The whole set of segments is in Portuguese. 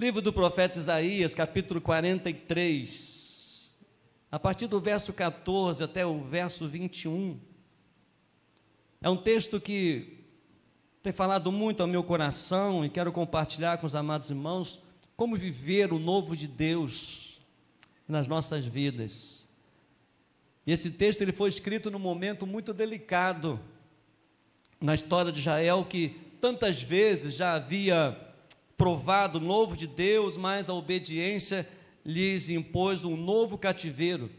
Livro do profeta Isaías, capítulo 43, a partir do verso 14 até o verso 21, é um texto que tem falado muito ao meu coração e quero compartilhar com os amados irmãos como viver o novo de Deus nas nossas vidas. E esse texto ele foi escrito num momento muito delicado na história de Israel, que tantas vezes já havia provado o novo de Deus, mas a obediência lhes impôs um novo cativeiro.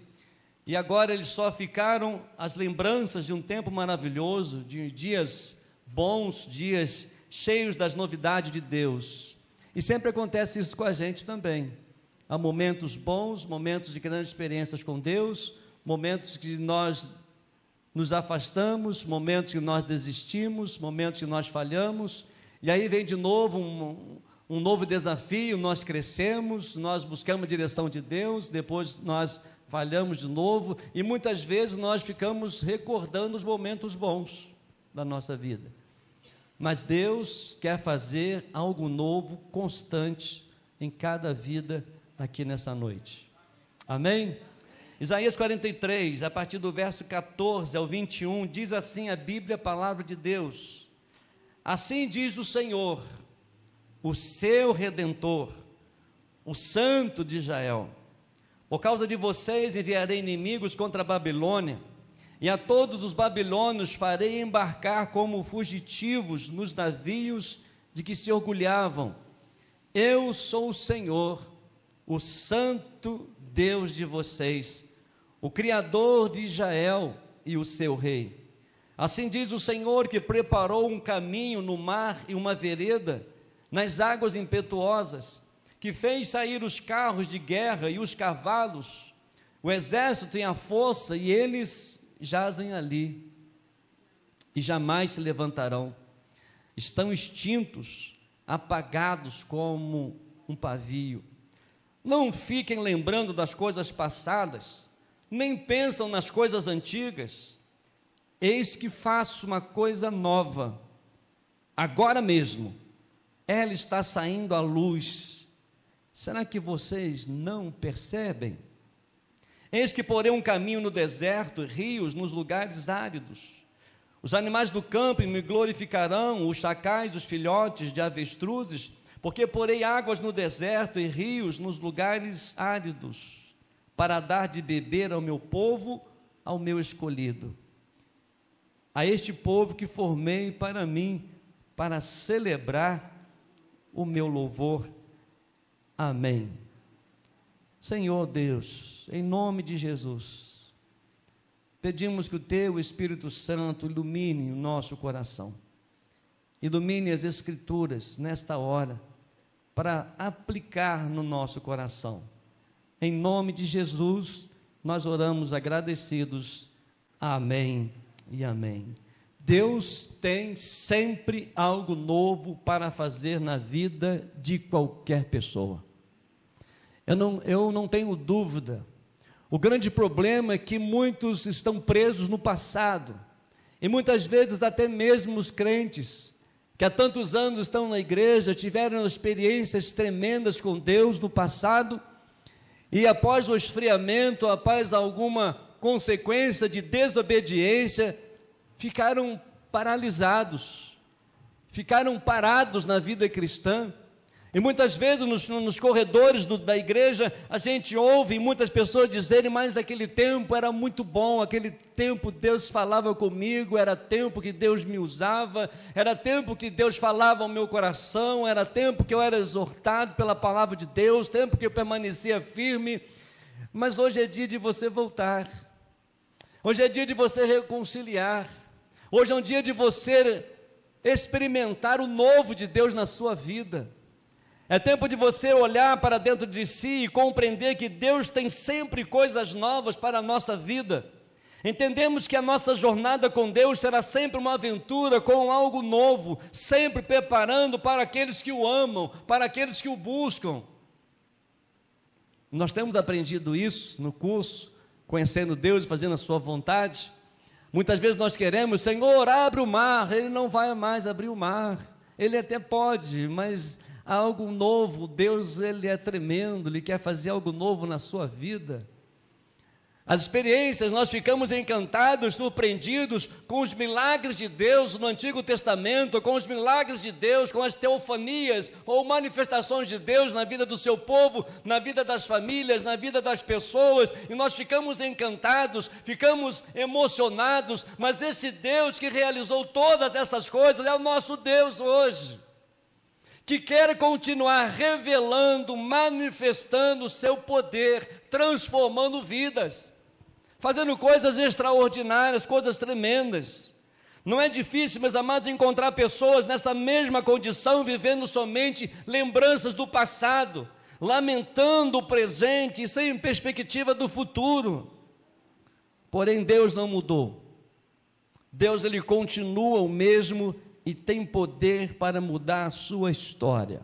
E agora eles só ficaram as lembranças de um tempo maravilhoso, de dias bons, dias cheios das novidades de Deus. E sempre acontece isso com a gente também. Há momentos bons, momentos de grandes experiências com Deus, momentos que nós nos afastamos, momentos que nós desistimos, momentos que nós falhamos, e aí vem de novo um novo desafio, nós crescemos, nós buscamos a direção de Deus, depois nós falhamos de novo, e muitas vezes nós ficamos recordando os momentos bons da nossa vida. Mas Deus quer fazer algo novo, constante, em cada vida aqui nessa noite. Amém? Isaías 43, a partir do verso 14 ao 21, diz assim a Bíblia, a palavra de Deus: assim diz o Senhor, o seu Redentor, o Santo de Israel: por causa de vocês enviarei inimigos contra a Babilônia, e a todos os babilônios farei embarcar como fugitivos nos navios de que se orgulhavam. Eu sou o Senhor, o Santo Deus de vocês, o Criador de Israel e o seu Rei. Assim diz o Senhor, que preparou um caminho no mar e uma vereda nas águas impetuosas, que fez sair os carros de guerra e os cavalos, o exército e a força, e eles jazem ali e jamais se levantarão. Estão extintos, apagados como um pavio. Não fiquem lembrando das coisas passadas, nem pensam nas coisas antigas. Eis que faço uma coisa nova, agora mesmo, ela está saindo à luz. Será que vocês não percebem? Eis que porei um caminho no deserto, rios nos lugares áridos. Os animais do campo me glorificarão, os chacais, os filhotes de avestruzes, porque porei águas no deserto e rios nos lugares áridos, para dar de beber ao meu povo, ao meu escolhido, a este povo que formei para mim, para celebrar o meu louvor. Amém. Senhor Deus, em nome de Jesus, pedimos que o Teu Espírito Santo ilumine o nosso coração, ilumine as Escrituras nesta hora, para aplicar no nosso coração. Em nome de Jesus, nós oramos agradecidos. Amém e amém. Deus tem sempre algo novo para fazer na vida de qualquer pessoa. Eu não tenho dúvida. O grande problema é que muitos estão presos no passado, e muitas vezes até mesmo os crentes, que há tantos anos estão na igreja, tiveram experiências tremendas com Deus no passado, e após o esfriamento, após alguma consequência de desobediência, ficaram paralisados, ficaram parados na vida cristã. E muitas vezes nos corredores da igreja, a gente ouve muitas pessoas dizerem: mas naquele tempo era muito bom, aquele tempo Deus falava comigo, era tempo que Deus me usava, era tempo que Deus falava ao meu coração, era tempo que eu era exortado pela palavra de Deus, tempo que eu permanecia firme. Mas hoje é dia de você voltar, hoje é dia de você reconciliar, hoje é um dia de você experimentar o novo de Deus na sua vida. É tempo de você olhar para dentro de si e compreender que Deus tem sempre coisas novas para a nossa vida. Entendemos que a nossa jornada com Deus será sempre uma aventura com algo novo, sempre preparando para aqueles que o amam, para aqueles que o buscam. Nós temos aprendido isso no curso, conhecendo Deus e fazendo a sua vontade. Muitas vezes nós queremos: Senhor, abre o mar. Ele não vai mais abrir o mar. Ele até pode, mas algo novo. Deus, Ele é tremendo, Ele quer fazer algo novo na sua vida. As experiências, nós ficamos encantados, surpreendidos com os milagres de Deus no Antigo Testamento, com os milagres de Deus, com as teofanias ou manifestações de Deus na vida do seu povo, na vida das famílias, na vida das pessoas, e nós ficamos encantados, ficamos emocionados, mas esse Deus que realizou todas essas coisas é o nosso Deus hoje, que quer continuar revelando, manifestando o seu poder, transformando vidas, fazendo coisas extraordinárias, coisas tremendas. Não é difícil, meus amados, encontrar pessoas nessa mesma condição, vivendo somente lembranças do passado, lamentando o presente e sem perspectiva do futuro. Porém, Deus não mudou. Deus, Ele continua o mesmo e tem poder para mudar a sua história.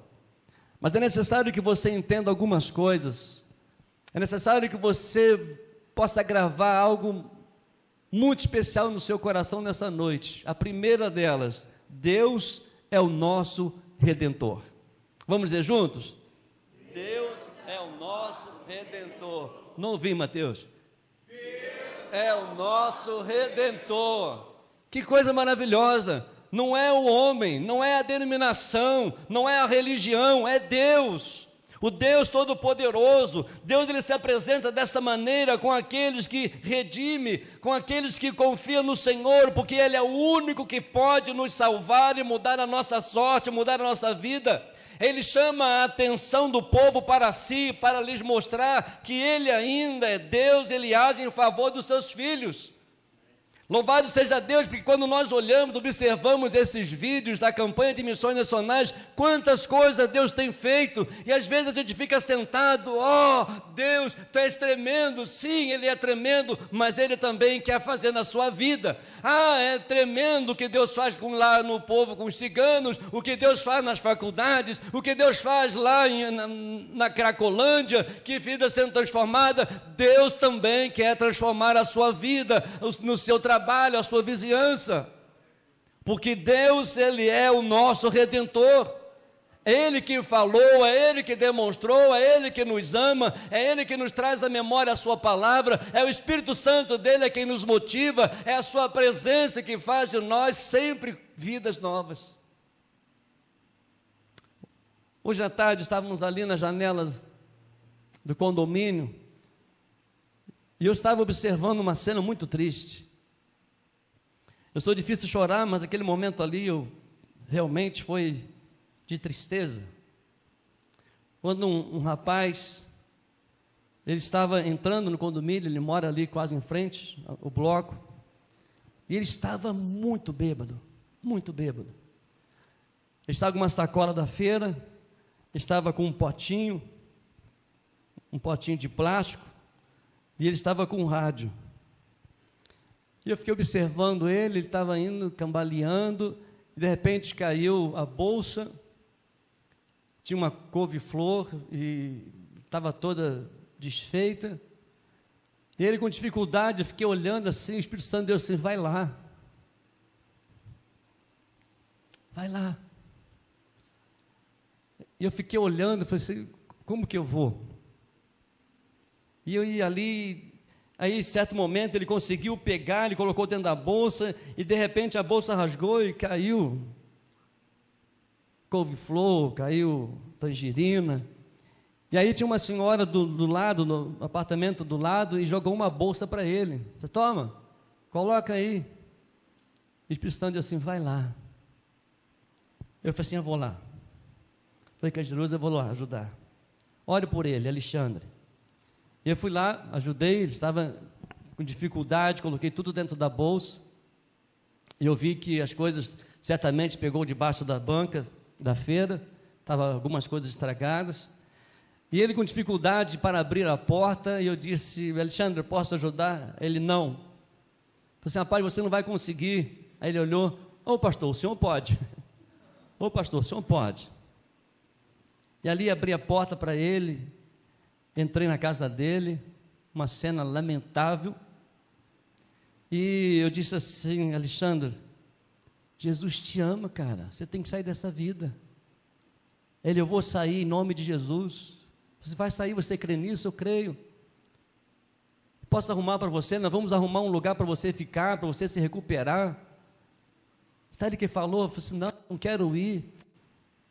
Mas é necessário que você entenda algumas coisas. É necessário que você possa gravar algo muito especial no seu coração nessa noite. A primeira delas: Deus é o nosso Redentor. Vamos dizer juntos? Deus é o nosso Redentor. Não ouvi, Mateus? Deus é o nosso Redentor. Que coisa maravilhosa! Não é o homem, não é a denominação, não é a religião, é Deus. O Deus Todo-Poderoso. Deus, Ele se apresenta desta maneira com aqueles que redime, com aqueles que confiam no Senhor, porque Ele é o único que pode nos salvar e mudar a nossa sorte, mudar a nossa vida. Ele chama a atenção do povo para si, para lhes mostrar que Ele ainda é Deus, Ele age em favor dos seus filhos. Louvado seja Deus, porque quando nós olhamos, observamos esses vídeos da campanha de missões nacionais, quantas coisas Deus tem feito, e às vezes a gente fica sentado, Deus, Tu és tremendo. Sim, Ele é tremendo, mas Ele também quer fazer na sua vida. É tremendo o que Deus faz lá no povo, com os ciganos, o que Deus faz nas faculdades, o que Deus faz lá na Cracolândia, que vida sendo transformada. Deus também quer transformar a sua vida, no seu trabalho, a sua vizinhança, porque Deus, Ele é o nosso Redentor. É Ele que falou, é Ele que demonstrou, é Ele que nos ama, é Ele que nos traz à memória a sua palavra, é o Espírito Santo dEle quem nos motiva, é a sua presença que faz de nós sempre vidas novas. Hoje à tarde estávamos ali na janela do condomínio e eu estava observando uma cena muito triste. Eu sou difícil de chorar, mas aquele momento ali realmente foi de tristeza. Quando um rapaz, ele estava entrando no condomínio, ele mora ali quase em frente, o bloco, e ele estava muito bêbado, muito bêbado. Ele estava com uma sacola da feira, estava com um potinho de plástico, e ele estava com um rádio. E eu fiquei observando ele estava indo, cambaleando, e de repente caiu a bolsa, tinha uma couve-flor, e estava toda desfeita, e ele com dificuldade, eu fiquei olhando assim, o Espírito Santo de Deus assim, vai lá, e eu fiquei olhando, falei assim, como que eu vou? E eu ia ali. Aí, em certo momento, ele conseguiu pegar, ele colocou dentro da bolsa, e de repente a bolsa rasgou e caiu couve-flor, caiu tangerina. E aí tinha uma senhora do lado, no apartamento do lado, e jogou uma bolsa para ele. Você toma, coloca aí. E o Espírito Santo disse assim, vai lá. Eu falei assim, eu vou lá. Falei, Candiruza, eu vou lá ajudar. Ore por ele, Alexandre. E eu fui lá, ajudei, ele estava com dificuldade, coloquei tudo dentro da bolsa, e eu vi que as coisas, certamente pegou debaixo da banca, da feira, estavam algumas coisas estragadas, e ele com dificuldade para abrir a porta, e eu disse, Alexandre, posso ajudar? Ele, não. Eu falei assim, rapaz, você não vai conseguir. Aí ele olhou, pastor, o senhor pode. Pastor, o senhor pode. E ali abri a porta para ele, entrei na casa dele, uma cena lamentável, e eu disse assim, Alexandre, Jesus te ama, cara, você tem que sair dessa vida. Eu vou sair em nome de Jesus. Você vai sair, você crê nisso? Eu creio. Posso arrumar para você? Nós vamos arrumar um lugar para você ficar, para você se recuperar. Sabe o que falou? Eu falei assim, não quero ir.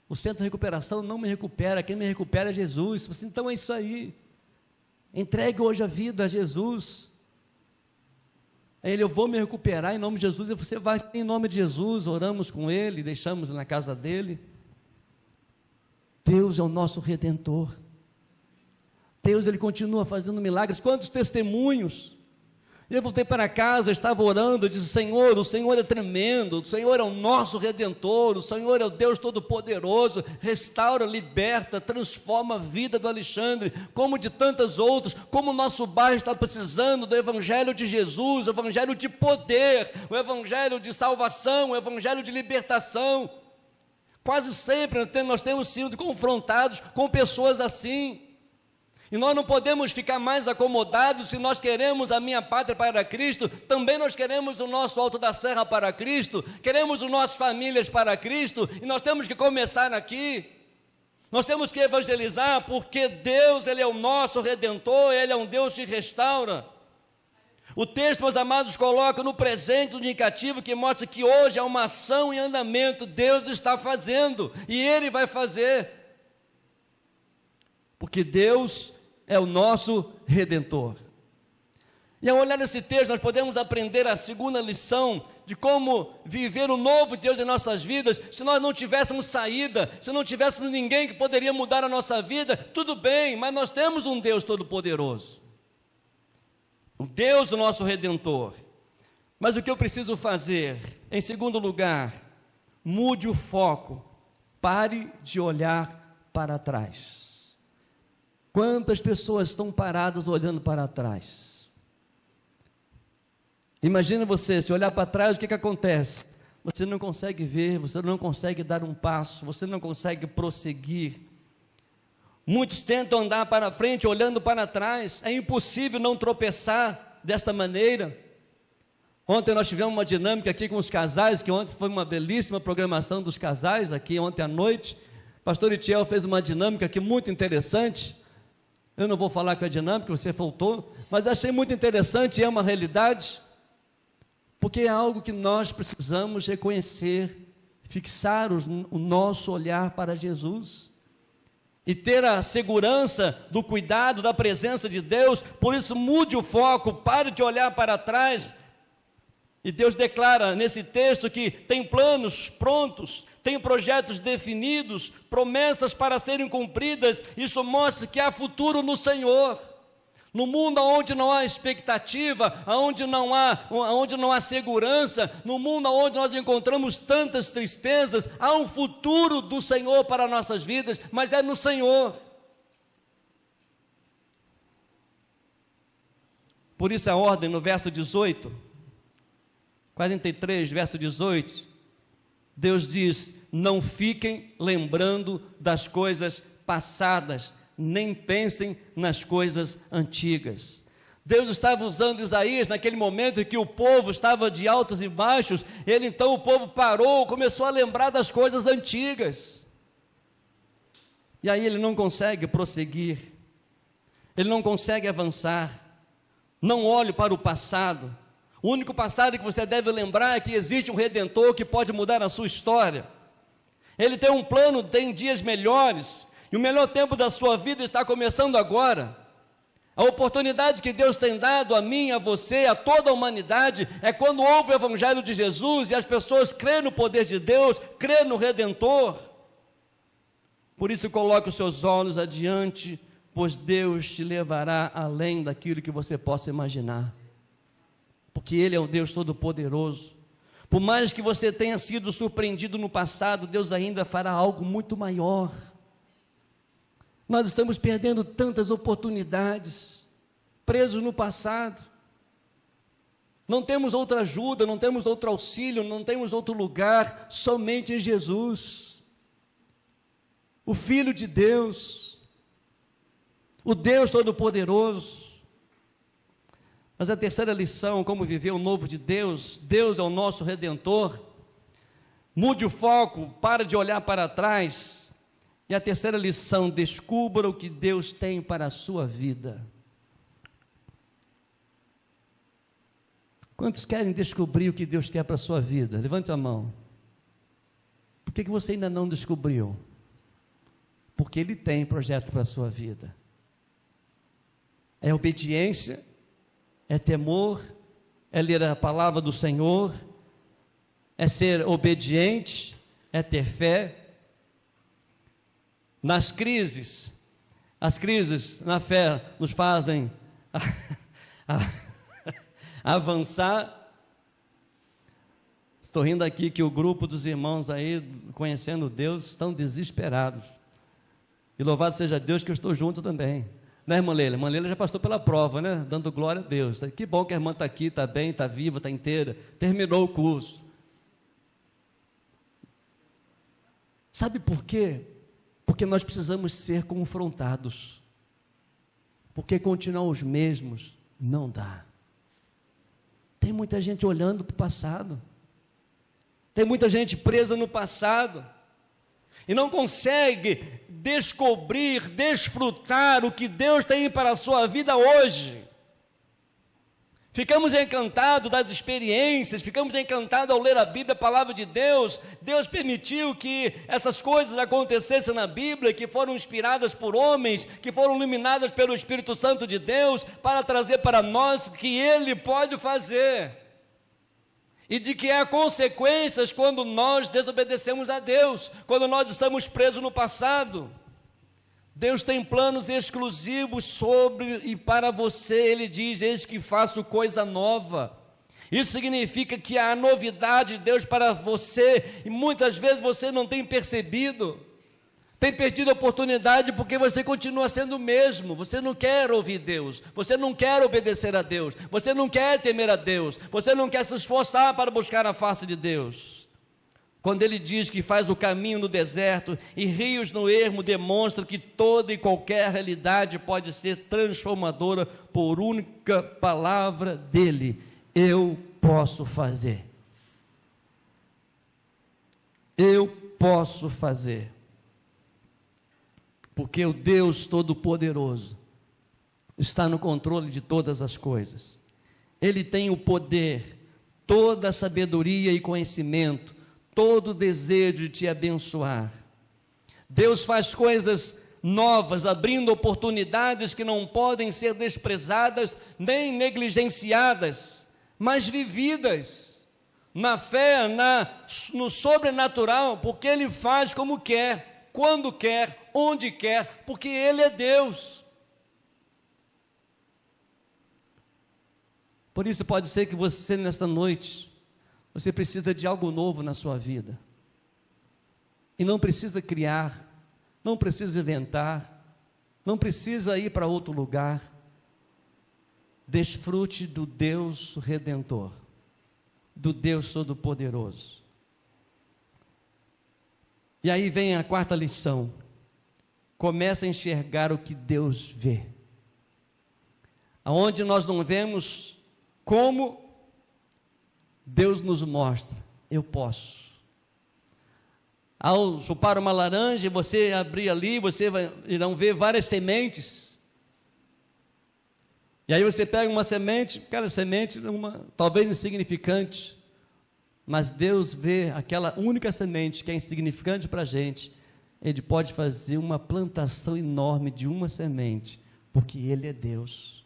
O centro de recuperação não me recupera, quem me recupera é Jesus. Eu falei assim, então é isso aí. Entregue hoje a vida a Jesus. Aí eu vou me recuperar em nome de Jesus. Você vai em nome de Jesus, oramos com ele, deixamos na casa dele. Deus é o nosso Redentor. Deus, ele continua fazendo milagres. Quantos testemunhos? Eu voltei para casa, estava orando, eu disse, Senhor, o Senhor é tremendo, o Senhor é o nosso Redentor, o Senhor é o Deus Todo-Poderoso, restaura, liberta, transforma a vida do Alexandre, como de tantas outras, como o nosso bairro está precisando do Evangelho de Jesus, o Evangelho de poder, o Evangelho de salvação, o Evangelho de libertação. Quase sempre nós temos sido confrontados com pessoas assim. E nós não podemos ficar mais acomodados. Se nós queremos a minha pátria para Cristo, também nós queremos o nosso Alto da Serra para Cristo, queremos as nossas famílias para Cristo, e nós temos que começar aqui. Nós temos que evangelizar, porque Deus, ele é o nosso Redentor, ele é um Deus que restaura. O texto, meus amados, coloca no presente do indicativo que mostra que hoje é uma ação em andamento, Deus está fazendo, e ele vai fazer. Porque Deus é o nosso Redentor. E ao olhar esse texto, nós podemos aprender a segunda lição de como viver o novo Deus em nossas vidas. Se nós não tivéssemos saída, se não tivéssemos ninguém que poderia mudar a nossa vida, tudo bem, mas nós temos um Deus Todo-Poderoso. O Deus, o nosso Redentor. Mas o que eu preciso fazer? Em segundo lugar, mude o foco, pare de olhar para trás. Quantas pessoas estão paradas olhando para trás? Imagina você, se olhar para trás, o que acontece? Você não consegue ver, você não consegue dar um passo, você não consegue prosseguir. Muitos tentam andar para frente olhando para trás, é impossível não tropeçar desta maneira. Ontem nós tivemos uma dinâmica aqui com os casais, que ontem foi uma belíssima programação dos casais, aqui ontem à noite. O pastor Itiel fez uma dinâmica aqui muito interessante. Eu não vou falar com a dinâmica, você faltou, mas achei muito interessante e é uma realidade, porque é algo que nós precisamos reconhecer, fixar o nosso olhar para Jesus e ter a segurança do cuidado, da presença de Deus. Por isso mude o foco, pare de olhar para trás. E Deus declara nesse texto que tem planos prontos, tem projetos definidos, promessas para serem cumpridas. Isso mostra que há futuro no Senhor. No mundo onde não há expectativa, onde não há segurança, no mundo onde nós encontramos tantas tristezas, há um futuro do Senhor para nossas vidas, mas é no Senhor. Por isso a ordem no verso 18, 43, verso 18, Deus diz, não fiquem lembrando das coisas passadas, nem pensem nas coisas antigas. Deus estava usando Isaías naquele momento em que o povo estava de altos e baixos. Então o povo parou, começou a lembrar das coisas antigas. E aí ele não consegue prosseguir, ele não consegue avançar. Não olhe para o passado. O único passado que você deve lembrar é que existe um Redentor que pode mudar a sua história. Ele tem um plano, tem dias melhores, e o melhor tempo da sua vida está começando agora. A oportunidade que Deus tem dado a mim, a você, a toda a humanidade, é quando ouve o Evangelho de Jesus e as pessoas creem no poder de Deus, creem no Redentor. Por isso coloque os seus olhos adiante, pois Deus te levará além daquilo que você possa imaginar. Porque Ele é o Deus Todo-Poderoso. Por mais que você tenha sido surpreendido no passado, Deus ainda fará algo muito maior. Nós estamos perdendo tantas oportunidades, presos no passado. Não temos outra ajuda, não temos outro auxílio, não temos outro lugar, somente em Jesus. O Filho de Deus, o Deus Todo-Poderoso. Mas a terceira lição, como viver o novo de Deus, Deus é o nosso Redentor. Mude o foco, para de olhar para trás. E a terceira lição: descubra o que Deus tem para a sua vida. Quantos querem descobrir o que Deus quer para a sua vida? Levante a mão. Por que você ainda não descobriu? Porque Ele tem projeto para a sua vida. É obediência, é temor, é ler a palavra do Senhor, é ser obediente, é ter fé. Nas crises, as crises na fé nos fazem avançar. Estou rindo aqui que o grupo dos irmãos aí, conhecendo Deus, estão desesperados. E louvado seja Deus que eu estou junto também. Né, irmã Leila? Irmã Leila já passou pela prova, né? Dando glória a Deus. Que bom que a irmã está aqui, está bem, está viva, está inteira. Terminou o curso. Sabe por quê? Porque nós precisamos ser confrontados. Porque continuar os mesmos não dá. Tem muita gente olhando para o passado. Tem muita gente presa no passado. E não consegue descobrir, desfrutar o que Deus tem para a sua vida hoje. Ficamos encantados das experiências, ficamos encantados ao ler a Bíblia, a palavra de Deus. Deus permitiu que essas coisas acontecessem na Bíblia, que foram inspiradas por homens, que foram iluminadas pelo Espírito Santo de Deus, para trazer para nós o que Ele pode fazer. E de que há consequências quando nós desobedecemos a Deus, quando nós estamos presos no passado. Deus tem planos exclusivos sobre e para você. Ele diz: eis que faço coisa nova. Isso significa que há novidade de Deus para você, e muitas vezes você não tem percebido, tem perdido a oportunidade porque você continua sendo o mesmo. Você não quer ouvir Deus, você não quer obedecer a Deus, você não quer temer a Deus, você não quer se esforçar para buscar a face de Deus. Quando Ele diz que faz o caminho no deserto e rios no ermo, demonstra que toda e qualquer realidade pode ser transformadora por única palavra dEle: eu posso fazer. Eu posso fazer. Porque o Deus Todo-Poderoso está no controle de todas as coisas. Ele tem o poder, toda a sabedoria e conhecimento, todo o desejo de te abençoar. Deus faz coisas novas, abrindo oportunidades que não podem ser desprezadas nem negligenciadas, mas vividas na fé, no sobrenatural, porque Ele faz como quer, quando quer, onde quer, porque Ele é Deus. Por isso pode ser que você nessa noite, você precisa de algo novo na sua vida, e não precisa criar, não precisa inventar, não precisa ir para outro lugar. Desfrute do Deus Redentor, do Deus Todo-Poderoso. E aí vem a quarta lição: comece a enxergar o que Deus vê. Aonde nós não vemos, como Deus nos mostra: eu posso. Ao chupar uma laranja e você abrir ali, irão ver várias sementes. E aí você pega uma semente, cada semente talvez insignificante, mas Deus vê aquela única semente que é insignificante para a gente. Ele pode fazer uma plantação enorme de uma semente, porque Ele é Deus.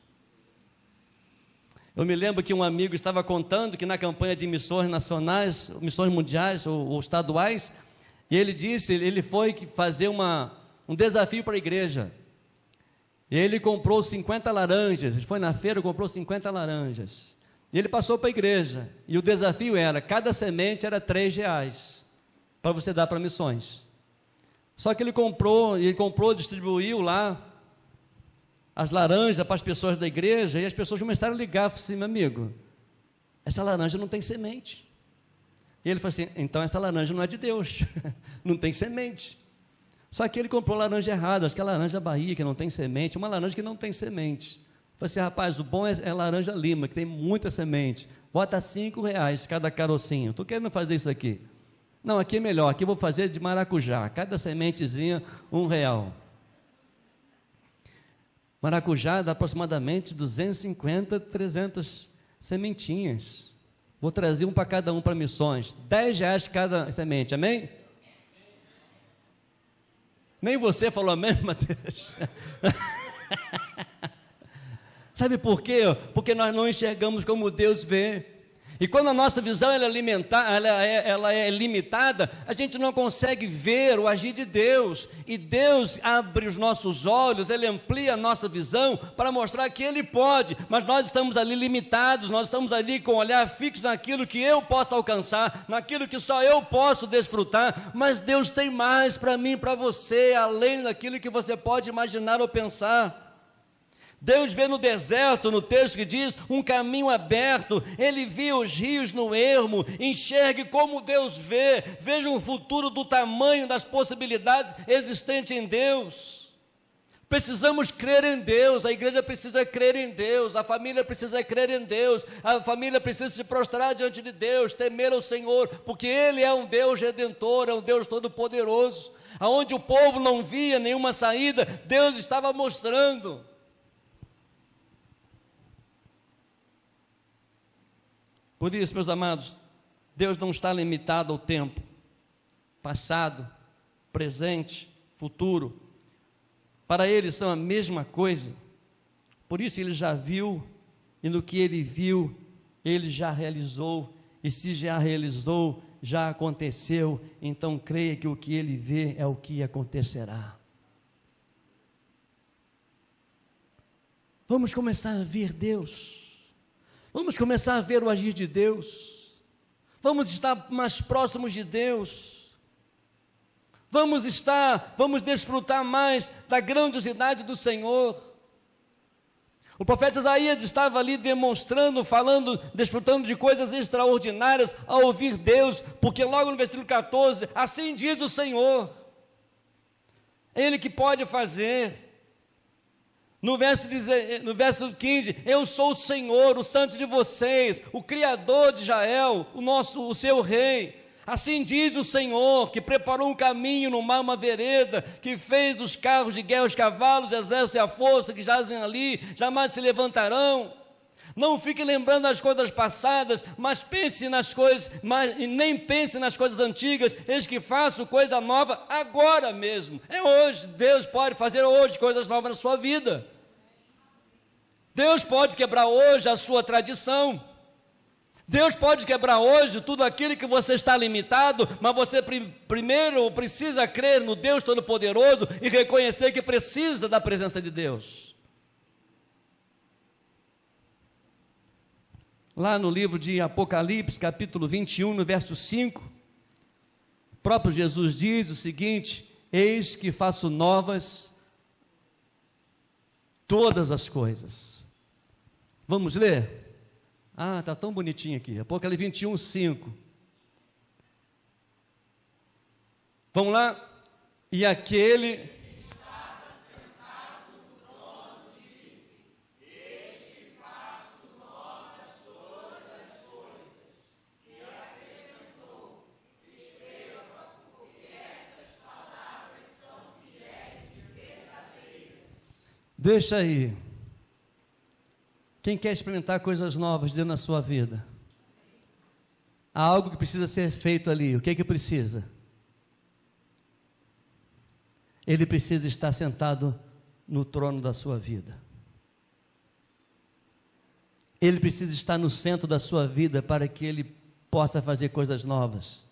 Eu me lembro que um amigo estava contando que na campanha de missões nacionais, missões mundiais ou estaduais, e ele disse, ele foi fazer um desafio para a igreja. Ele comprou 50 laranjas, ele foi na feira e comprou 50 laranjas. E ele passou para a igreja, e o desafio era, cada semente era R$3, para você dar para missões. Só que ele comprou, distribuiu lá as laranjas para as pessoas da igreja, e as pessoas começaram a ligar, falaram assim: meu amigo, essa laranja não tem semente. E ele falou assim: então essa laranja não é de Deus, não tem semente. Só que ele comprou laranja errada, acho que é laranja Bahia, que não tem semente, uma laranja que não tem semente. Falei assim: rapaz, o bom é laranja Lima, que tem muita semente, bota R$5 cada carocinho. Estou querendo fazer isso aqui. Não, aqui é melhor, aqui eu vou fazer de maracujá, cada sementezinha R$1. Maracujá dá aproximadamente 250, 300 sementinhas. Vou trazer um para cada um para missões, R$10 cada semente, amém? Nem você falou amém, Mateus? Sabe por quê? Porque nós não enxergamos como Deus vê. E quando a nossa visão ela é limitada, a gente não consegue ver o agir de Deus. E Deus abre os nossos olhos, Ele amplia a nossa visão para mostrar que Ele pode. Mas nós estamos ali limitados, nós estamos ali com o olhar fixo naquilo que eu posso alcançar, naquilo que só eu posso desfrutar. Mas Deus tem mais para mim e para você, além daquilo que você pode imaginar ou pensar. Deus vê no deserto, no texto que diz, um caminho aberto. Ele viu os rios no ermo. Enxergue como Deus vê. Veja um futuro do tamanho das possibilidades existentes em Deus. Precisamos crer em Deus. A igreja precisa crer em Deus. A família precisa crer em Deus. A família precisa se prostrar diante de Deus, temer ao Senhor, porque Ele é um Deus redentor, é um Deus todo-poderoso. Aonde o povo não via nenhuma saída, Deus estava mostrando. Por isso, meus amados, Deus não está limitado ao tempo, passado, presente, futuro. Para Ele são a mesma coisa. Por isso Ele já viu, e no que Ele viu, Ele já realizou. E se já realizou, já aconteceu. Então creia que o que Ele vê é o que acontecerá. Vamos começar a ver Deus. Vamos começar a ver o agir de Deus. Vamos estar mais próximos de Deus. Vamos desfrutar mais da grandiosidade do Senhor. O profeta Isaías estava ali demonstrando, falando, desfrutando de coisas extraordinárias ao ouvir Deus, porque logo no versículo 14, assim diz o Senhor, Ele que pode fazer. No verso 15, eu sou o Senhor, o Santo de vocês, o Criador de Israel, o seu Rei. Assim diz o Senhor, que preparou um caminho no mar, uma vereda, que fez os carros de guerra, os cavalos, o exército e a força que jazem ali, jamais se levantarão. Não fique lembrando das coisas passadas, mas pense nas coisas, e nem pense nas coisas antigas. Eis que faço coisa nova agora mesmo. É hoje. Deus pode fazer hoje coisas novas na sua vida. Deus pode quebrar hoje a sua tradição. Deus pode quebrar hoje tudo aquilo que você está limitado, mas você primeiro precisa crer no Deus Todo-Poderoso e reconhecer que precisa da presença de Deus. Lá no livro de Apocalipse, capítulo 21, no verso 5, o próprio Jesus diz o seguinte: eis que faço novas todas as coisas. Vamos ler? Ah, está tão bonitinho aqui, Apocalipse 21, 5. Vamos lá? E aquele... Deixa aí. Quem quer experimentar coisas novas dentro da sua vida? Há algo que precisa ser feito ali. O que é que precisa? Ele precisa estar sentado no trono da sua vida. Ele precisa estar no centro da sua vida para que Ele possa fazer coisas novas.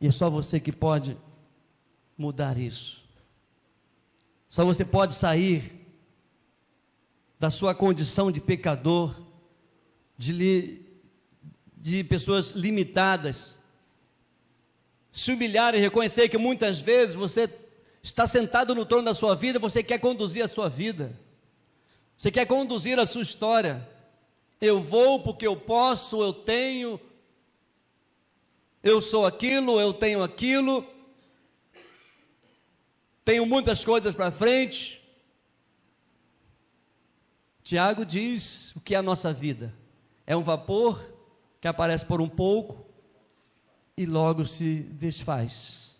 E é só você que pode mudar isso. Só você pode sair da sua condição de pecador, de pessoas limitadas, se humilhar e reconhecer que muitas vezes você está sentado no trono da sua vida, você quer conduzir a sua vida, você quer conduzir a sua história. Eu vou porque eu posso, eu tenho, eu sou aquilo, eu tenho aquilo, tenho muitas coisas para frente. Tiago diz o que é a nossa vida. É um vapor que aparece por um pouco e logo se desfaz.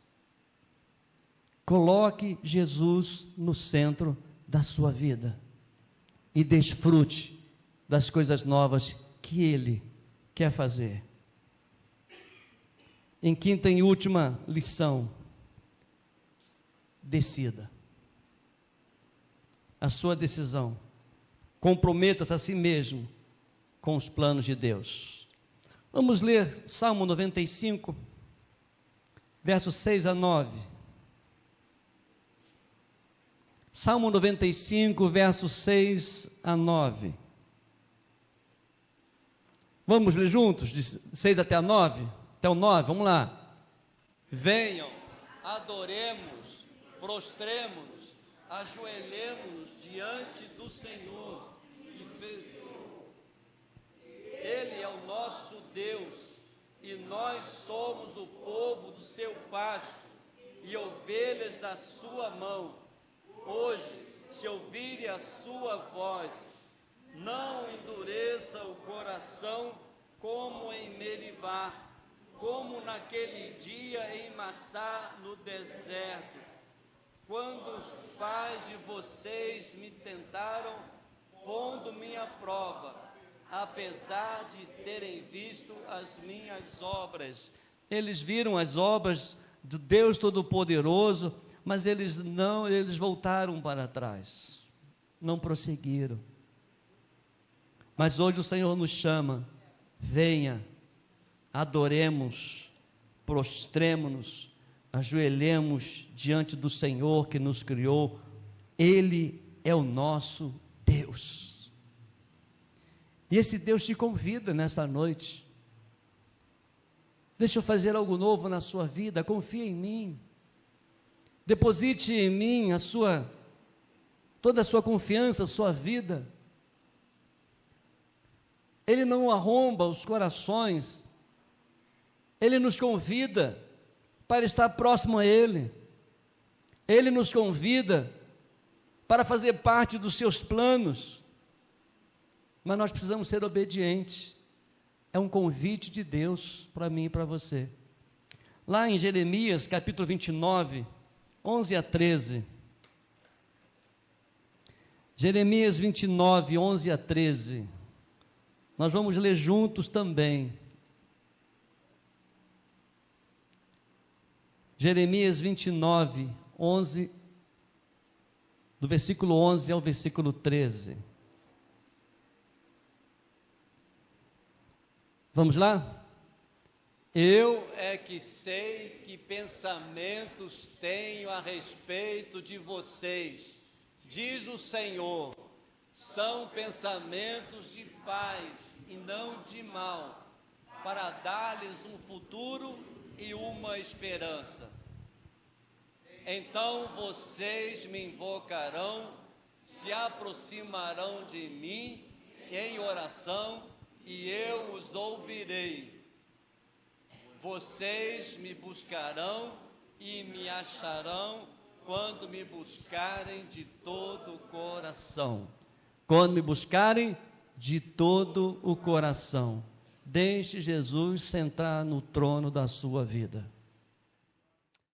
Coloque Jesus no centro da sua vida e desfrute das coisas novas que Ele quer fazer. Em quinta e última lição, decida. A sua decisão. Comprometa-se a si mesmo com os planos de Deus. Vamos ler Salmo 95, versos 6 a 9. Salmo 95, versos 6 a 9. Vamos ler juntos, de 6 até a 9? Até o 9, vamos lá. Venham, adoremos, prostremos-nos, ajoelhemos-nos diante do Senhor. Ele é o nosso Deus, e nós somos o povo do seu pasto, e ovelhas da sua mão. Hoje, se ouvirem a sua voz, não endureça o coração como em Meribá, como naquele dia em Massá no deserto, quando os pais de vocês me tentaram, pondo-me à prova, apesar de terem visto as minhas obras. Eles viram as obras do Deus Todo-Poderoso, mas eles voltaram para trás, não prosseguiram. Mas hoje o Senhor nos chama: venha, adoremos, prostremo-nos, ajoelhemos diante do Senhor que nos criou. Ele é o nosso Deus. E esse Deus te convida nessa noite. Deixa eu fazer algo novo na sua vida, confia em mim. Deposite em mim toda a sua confiança, a sua vida. Ele não arromba os corações. Ele nos convida para estar próximo a Ele. Ele nos convida para fazer parte dos seus planos. Mas nós precisamos ser obedientes. É um convite de Deus para mim e para você. Lá em Jeremias, capítulo 29, 11 a 13. Jeremias 29, 11 a 13. Nós vamos ler juntos também. Jeremias 29, 11, do versículo 11 ao versículo 13. Vamos lá? Eu é que sei que pensamentos tenho a respeito de vocês, diz o Senhor, são pensamentos de paz e não de mal, para dar-lhes um futuro e uma esperança. Então vocês me invocarão, se aproximarão de mim em oração, e eu os ouvirei. Vocês me buscarão e me acharão quando me buscarem de todo o coração. Quando me buscarem de todo o coração. Deixe Jesus sentar no trono da sua vida.